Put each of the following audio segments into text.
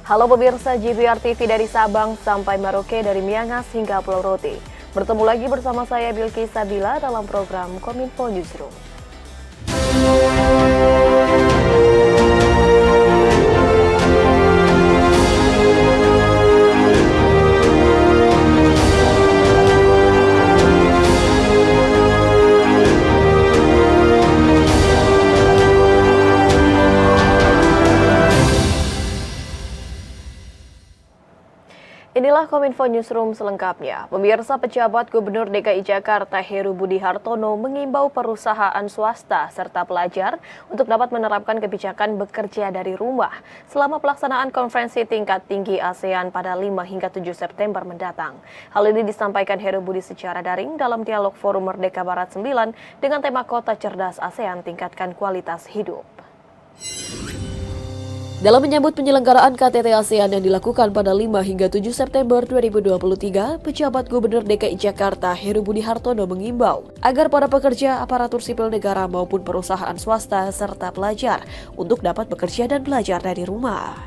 Halo pemirsa GBR TV dari Sabang sampai Merauke, dari Miangas hingga Pulau Rote. Bertemu lagi bersama saya Bilqis Sabila dalam program Kominfo Newsroom. Inilah Kominfo Newsroom selengkapnya. Pemirsa, pejabat Gubernur DKI Jakarta Heru Budi Hartono mengimbau perusahaan swasta serta pelajar untuk dapat menerapkan kebijakan bekerja dari rumah selama pelaksanaan konferensi tingkat tinggi ASEAN pada 5 hingga 7 September mendatang. Hal ini disampaikan Heru Budi secara daring dalam dialog Forum Merdeka Barat 9 dengan tema Kota Cerdas ASEAN Tingkatkan Kualitas Hidup. Dalam menyambut penyelenggaraan KTT ASEAN yang dilakukan pada 5 hingga 7 September 2023, pejabat Gubernur DKI Jakarta Heru Budi Hartono mengimbau agar para pekerja, aparatur sipil negara maupun perusahaan swasta serta pelajar untuk dapat bekerja dan belajar dari rumah.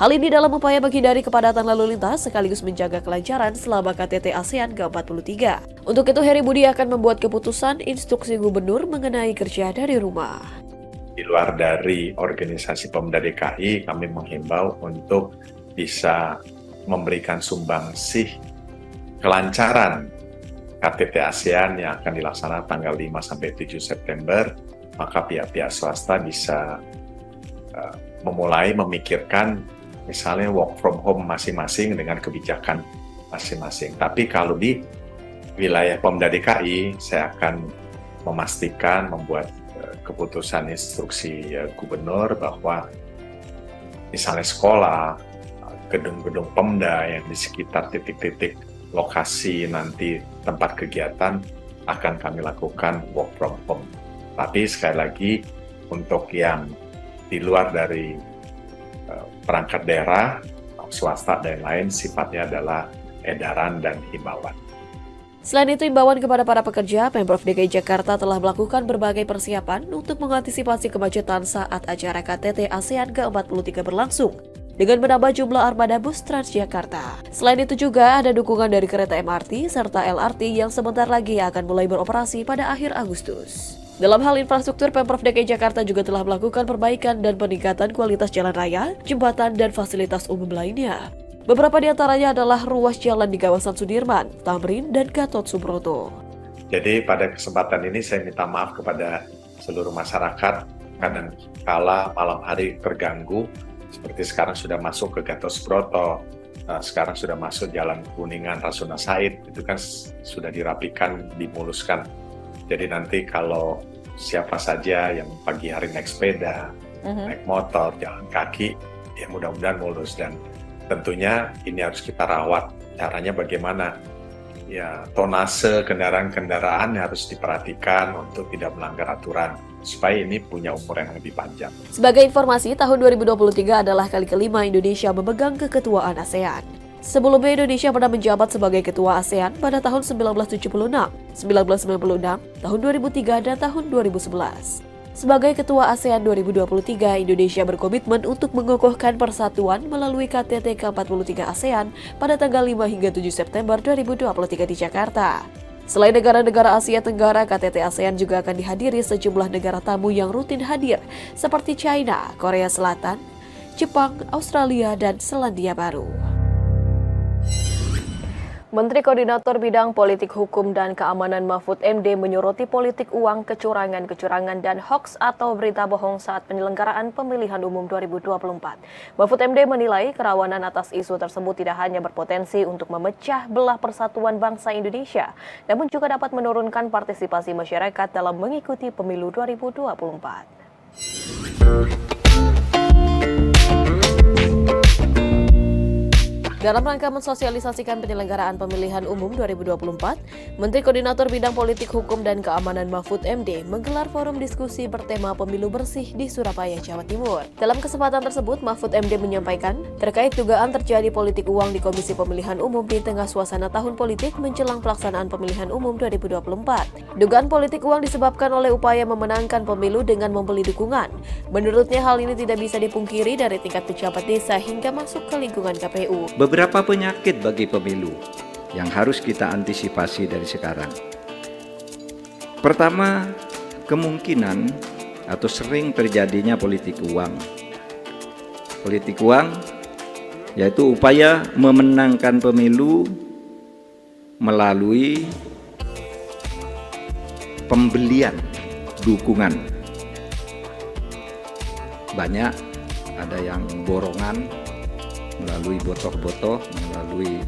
Hal ini dalam upaya menghindari kepadatan lalu lintas sekaligus menjaga kelancaran selama KTT ASEAN ke-43. Untuk itu, Heru Budi akan membuat keputusan instruksi gubernur mengenai kerja dari rumah. Di luar dari organisasi Pemda DKI, kami menghimbau untuk bisa memberikan sumbangsih kelancaran KTT ASEAN yang akan dilaksanakan tanggal 5 sampai 7 September, maka pihak-pihak swasta bisa memulai memikirkan misalnya work from home masing-masing dengan kebijakan masing-masing. Tapi kalau di wilayah Pemda DKI, saya akan memastikan membuat keputusan instruksi gubernur bahwa misalnya sekolah, gedung-gedung Pemda yang di sekitar titik-titik lokasi nanti tempat kegiatan akan kami lakukan work from home. Tapi sekali lagi untuk yang di luar dari perangkat daerah, swasta dan lain sifatnya adalah edaran dan himbauan. Selain itu, imbauan kepada para pekerja, Pemprov DKI Jakarta telah melakukan berbagai persiapan untuk mengantisipasi kemacetan saat acara KTT ASEAN ke-43 berlangsung, dengan menambah jumlah armada bus Transjakarta. Selain itu juga ada dukungan dari kereta MRT serta LRT yang sebentar lagi akan mulai beroperasi pada akhir Agustus. Dalam hal infrastruktur, Pemprov DKI Jakarta juga telah melakukan perbaikan dan peningkatan kualitas jalan raya, jembatan, dan fasilitas umum lainnya. Beberapa di antaranya adalah ruas jalan di kawasan Sudirman, Tamrin, dan Gatot Subroto. Jadi pada kesempatan ini saya minta maaf kepada seluruh masyarakat, kadang kala malam hari terganggu, seperti sekarang sudah masuk ke Gatot Subroto, sekarang sudah masuk Jalan Kuningan Rasuna Said, itu kan sudah dirapikan, dimuluskan. Jadi nanti kalau siapa saja yang pagi hari naik sepeda, naik motor, jalan kaki, ya mudah-mudahan mulus. Dan tentunya ini harus kita rawat. Caranya bagaimana? Ya, tonase kendaraan-kendaraan harus diperhatikan untuk tidak melanggar aturan, supaya ini punya umur yang lebih panjang. Sebagai informasi, tahun 2023 adalah kali kelima Indonesia memegang keketuaan ASEAN. Sebelumnya Indonesia pernah menjabat sebagai ketua ASEAN pada tahun 1976, 1996, tahun 2003, dan tahun 2011. Sebagai Ketua ASEAN 2023, Indonesia berkomitmen untuk mengokohkan persatuan melalui KTT ke-43 ASEAN pada tanggal 5 hingga 7 September 2023 di Jakarta. Selain negara-negara Asia Tenggara, KTT ASEAN juga akan dihadiri sejumlah negara tamu yang rutin hadir, seperti China, Korea Selatan, Jepang, Australia, dan Selandia Baru. Menteri Koordinator Bidang Politik Hukum dan Keamanan Mahfud MD menyoroti politik uang, kecurangan dan hoaks atau berita bohong saat penyelenggaraan pemilihan umum 2024. Mahfud MD menilai kerawanan atas isu tersebut tidak hanya berpotensi untuk memecah belah persatuan bangsa Indonesia, namun juga dapat menurunkan partisipasi masyarakat dalam mengikuti pemilu 2024. Dalam rangka mensosialisasikan penyelenggaraan pemilihan umum 2024, Menteri Koordinator Bidang Politik, Hukum, dan Keamanan Mahfud MD menggelar forum diskusi bertema Pemilu Bersih di Surabaya, Jawa Timur. Dalam kesempatan tersebut, Mahfud MD menyampaikan terkait dugaan terjadi politik uang di Komisi Pemilihan Umum di tengah suasana tahun politik menjelang pelaksanaan pemilihan umum 2024. Dugaan politik uang disebabkan oleh upaya memenangkan pemilu dengan membeli dukungan. Menurutnya hal ini tidak bisa dipungkiri dari tingkat pejabat desa hingga masuk ke lingkungan KPU. Beberapa penyakit bagi pemilu yang harus kita antisipasi dari sekarang. Pertama, kemungkinan atau sering terjadinya politik uang. Politik uang yaitu upaya memenangkan pemilu melalui pembelian dukungan. Banyak ada yang borongan melalui botoh-botoh, melalui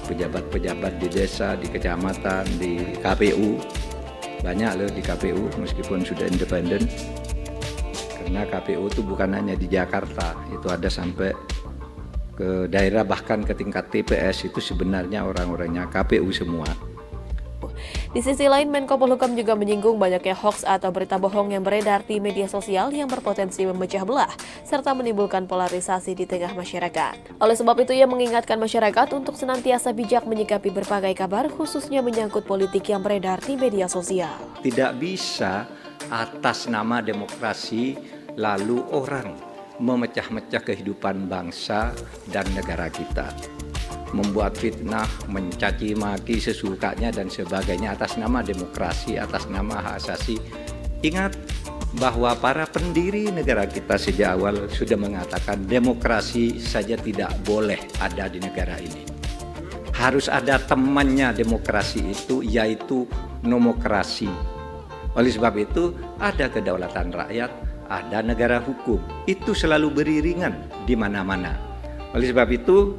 pejabat-pejabat di desa, di kecamatan, di KPU. Banyak loh di KPU meskipun sudah independen. Karena KPU itu bukan hanya di Jakarta, itu ada sampai ke daerah, bahkan ke tingkat TPS itu sebenarnya orang-orangnya KPU semua. Di sisi lain, Menko Polhukam juga menyinggung banyaknya hoaks atau berita bohong yang beredar di media sosial yang berpotensi memecah belah serta menimbulkan polarisasi di tengah masyarakat. Oleh sebab itu, ia mengingatkan masyarakat untuk senantiasa bijak menyikapi berbagai kabar, khususnya menyangkut politik yang beredar di media sosial. Tidak bisa atas nama demokrasi lalu orang memecah-mecah kehidupan bangsa dan negara kita. Membuat fitnah, mencaci maki sesukanya dan sebagainya atas nama demokrasi, atas nama hak asasi. Ingat bahwa para pendiri negara kita sejak awal sudah mengatakan demokrasi saja tidak boleh ada di negara ini. Harus ada temannya demokrasi itu, yaitu nomokrasi. Oleh sebab itu ada kedaulatan rakyat, ada negara hukum. Itu selalu beriringan di mana-mana. Oleh sebab itu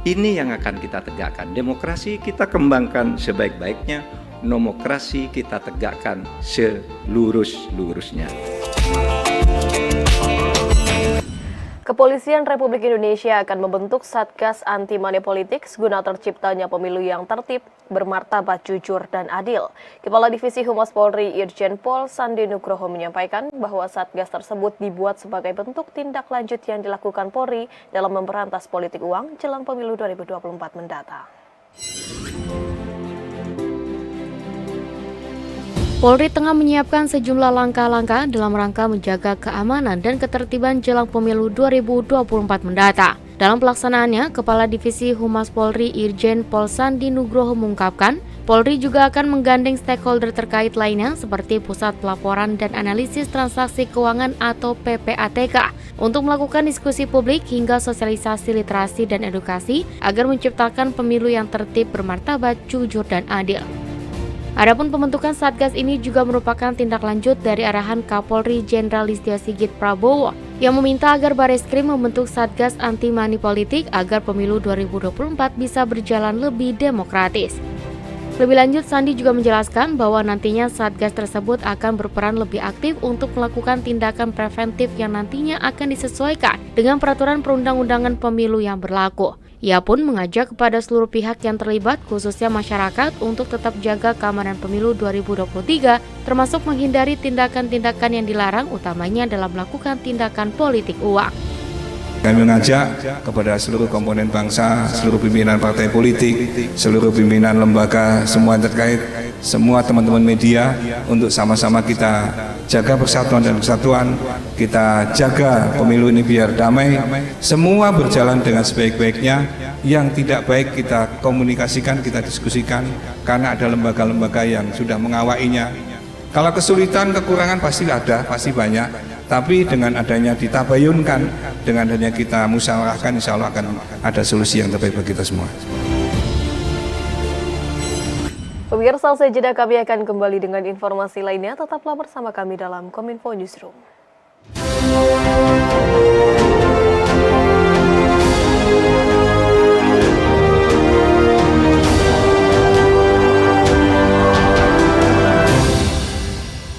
ini yang akan kita tegakkan. Demokrasi kita kembangkan sebaik-baiknya, nomokrasi kita tegakkan selurus-lurusnya. Kepolisian Republik Indonesia akan membentuk Satgas Anti Money Politics guna terciptanya pemilu yang tertib, bermartabat, jujur, dan adil. Kepala Divisi Humas Polri Irjen Pol Sandi Nugroho menyampaikan bahwa Satgas tersebut dibuat sebagai bentuk tindak lanjut yang dilakukan Polri dalam memberantas politik uang jelang pemilu 2024 mendatang. Polri tengah menyiapkan sejumlah langkah-langkah dalam rangka menjaga keamanan dan ketertiban jelang pemilu 2024 mendatang. Dalam pelaksanaannya, Kepala Divisi Humas Polri Irjen Pol Sandi Nugroho mengungkapkan, Polri juga akan menggandeng stakeholder terkait lainnya seperti Pusat Pelaporan dan Analisis Transaksi Keuangan atau PPATK untuk melakukan diskusi publik hingga sosialisasi literasi dan edukasi agar menciptakan pemilu yang tertib, bermartabat, jujur, dan adil. Adapun pembentukan Satgas ini juga merupakan tindak lanjut dari arahan Kapolri Jenderal Listio Sigit Prabowo yang meminta agar Bareskrim membentuk Satgas Anti Money Politik agar pemilu 2024 bisa berjalan lebih demokratis. Lebih lanjut, Sandi juga menjelaskan bahwa nantinya Satgas tersebut akan berperan lebih aktif untuk melakukan tindakan preventif yang nantinya akan disesuaikan dengan peraturan perundang-undangan pemilu yang berlaku. Ia pun mengajak kepada seluruh pihak yang terlibat, khususnya masyarakat, untuk tetap jaga keamanan pemilu 2023, termasuk menghindari tindakan-tindakan yang dilarang, utamanya dalam melakukan tindakan politik uang. Kami mengajak kepada seluruh komponen bangsa, seluruh pimpinan partai politik, seluruh pimpinan lembaga, semua terkait, semua teman-teman media untuk sama-sama kita jaga persatuan dan kesatuan, kita jaga pemilu ini biar damai, semua berjalan dengan sebaik-baiknya. Yang tidak baik kita komunikasikan, kita diskusikan, karena ada lembaga-lembaga yang sudah mengawainya. Kalau kesulitan, kekurangan pasti ada, pasti banyak. Tapi dengan adanya ditabayunkan, dengan adanya kita musyawarahkan, insya Allah akan ada solusi yang terbaik bagi kita semua. Pemirsa, usai jeda kami akan kembali dengan informasi lainnya. Tetaplah bersama kami dalam Kominfo Newsroom.